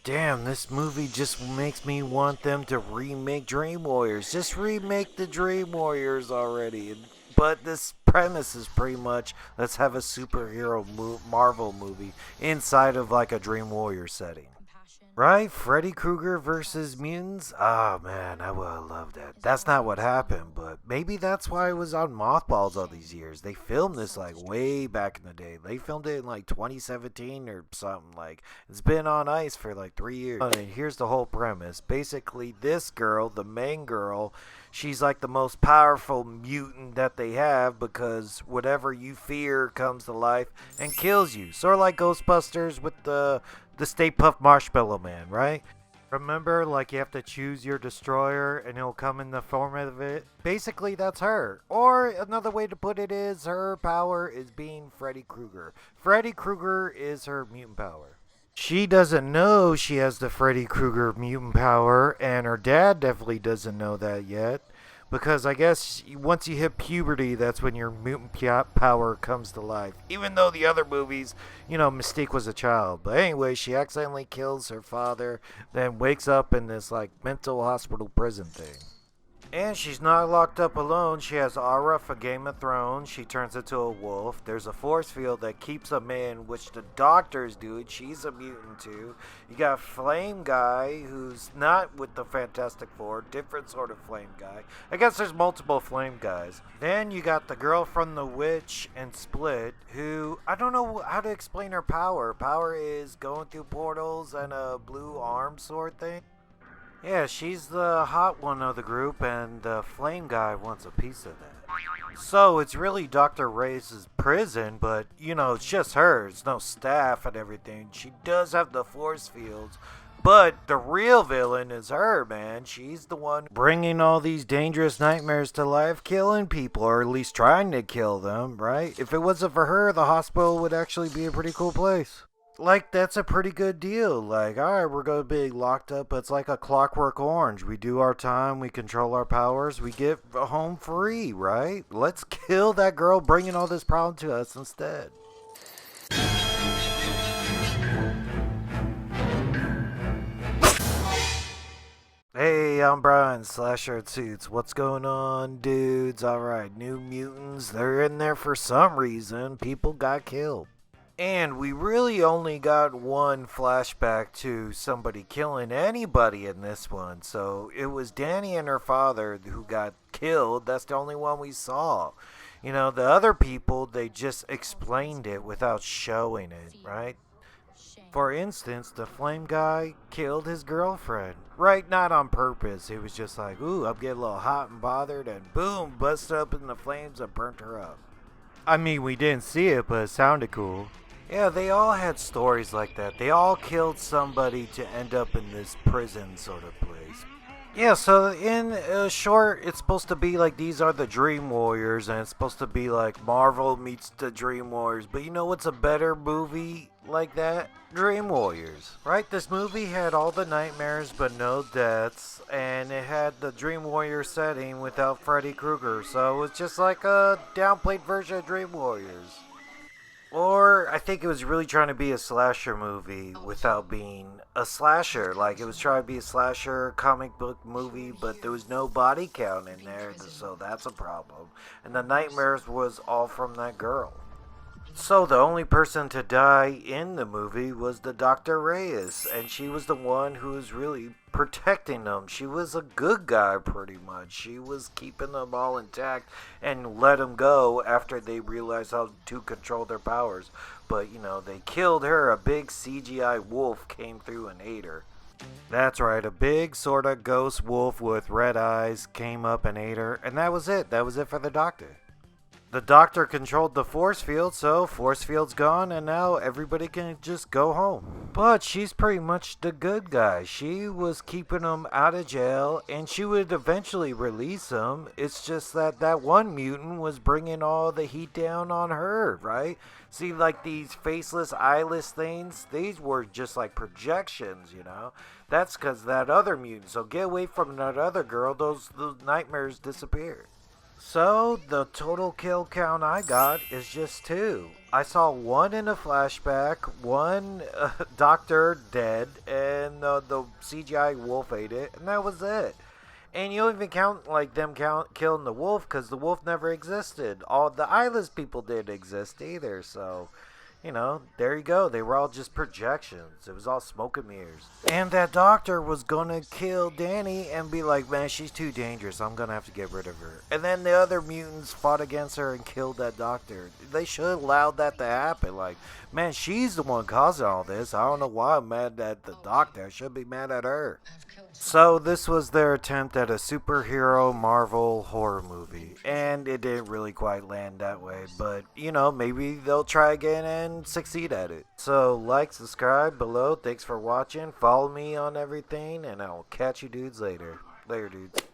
Damn, this movie just makes me want them to remake Dream Warriors. Just remake the Dream Warriors already. But this premise is pretty much let's have a Marvel movie inside of like a Dream Warrior setting. Right? Freddy Krueger versus mutants? Oh man, I would have loved that. That's not what happened, but maybe that's why it was on mothballs all these years. They filmed this like way back in the day. They filmed it in like 2017 or something. Like it's been on ice for like 3 years. And here's the whole premise. Basically, this girl, the main girl, she's like the most powerful mutant that they have because whatever you fear comes to life and kills you. Sort of like Ghostbusters with the Stay Puft Marshmallow Man, right? Remember, like you have to choose your destroyer and it'll come in the form of it? Basically, that's her. Or another way to put it is her power is being Freddy Krueger. Freddy Krueger is her mutant power. She doesn't know she has the Freddy Krueger mutant power, and her dad definitely doesn't know that yet. Because I guess once you hit puberty, that's when your mutant power comes to life. Even though the other movies, Mystique was a child. But anyway, she accidentally kills her father, then wakes up in this like mental hospital prison thing. And she's not locked up alone. She has aura for Game of Thrones. She turns into a wolf. There's a force field that keeps them in, which the doctors do. She's a mutant too. You got Flame Guy, who's not with the Fantastic Four. Different sort of Flame Guy. I guess there's multiple Flame Guys. Then you got the girl from The Witch and Split, who, I don't know how to explain her power. Power is going through portals and a blue arm sword thing. Yeah, she's the hot one of the group, and the flame guy wants a piece of that. So it's really Dr. Reyes' prison, but, it's just her. It's no staff and everything. She does have the force fields, but the real villain is her, man. She's the one bringing all these dangerous nightmares to life, killing people, or at least trying to kill them, right? If it wasn't for her, the hospital would actually be a pretty cool place. Like, that's a pretty good deal. Like, alright, we're going to be locked up. It's like A Clockwork Orange. We do our time, we control our powers, we get home free, right? Let's kill that girl bringing all this problem to us instead. Hey, I'm Brian, Slasher at Suits. What's going on, dudes? Alright, New Mutants, they're in there for some reason. People got killed. And we really only got one flashback to somebody killing anybody in this one. So it was Danny and her father who got killed. That's the only one we saw. The other people, they just explained it without showing it, right? For instance, the flame guy killed his girlfriend. Right, not on purpose. It was just like, ooh, I'm getting a little hot and bothered, and boom, busted up in the flames and burnt her up. I mean, we didn't see it, but it sounded cool. Yeah, they all had stories like that. They all killed somebody to end up in this prison sort of place. Yeah, so in short, it's supposed to be like these are the Dream Warriors, and it's supposed to be like Marvel meets the Dream Warriors. But you know what's a better movie like that? Dream Warriors, right? This movie had all the nightmares but no deaths, and it had the Dream Warrior setting without Freddy Krueger. So it was just like a downplayed version of Dream Warriors. Or I think it was really trying to be a slasher movie without being a slasher. Like it was trying to be a slasher comic book movie, but there was no body count in there, so that's a problem. And the nightmares was all from that girl. So the only person to die in the movie was the Dr. Reyes, and she was the one who was really protecting them. She was a good guy pretty much. She was keeping them all intact and let them go after they realized how to control their powers. But, they killed her. A big CGI wolf came through and ate her. That's right, a big sort of ghost wolf with red eyes came up and ate her, and that was it. That was it for the Doctor. The Doctor controlled the force field, so force field's gone, and now everybody can just go home. But she's pretty much the good guy. She was keeping him out of jail, and she would eventually release him. It's just that one mutant was bringing all the heat down on her, right? See, like these faceless, eyeless things, these were just like projections, That's because that other mutant. So get away from that other girl, those nightmares disappeared. So, the total kill count I got is just 2. I saw one in a flashback, one doctor dead, and then the CGI wolf ate it, and that was it. And you don't even count like them killing the wolf because the wolf never existed. All the eyeless people didn't exist either. So, there you go. They were all just projections. It was all smoke and mirrors. And that doctor was gonna kill Danny and be like, man, she's too dangerous. I'm gonna have to get rid of her. And then the other mutants fought against her and killed that doctor. They should have allowed that to happen. Like, man, she's the one causing all this. I don't know why I'm mad at the doctor. I should be mad at her. So this was their attempt at a superhero Marvel horror movie, and it didn't really quite land that way, but maybe they'll try again and succeed at it. So like, subscribe below, thanks for watching, follow me on everything, and I'll catch you dudes later. Later, dudes.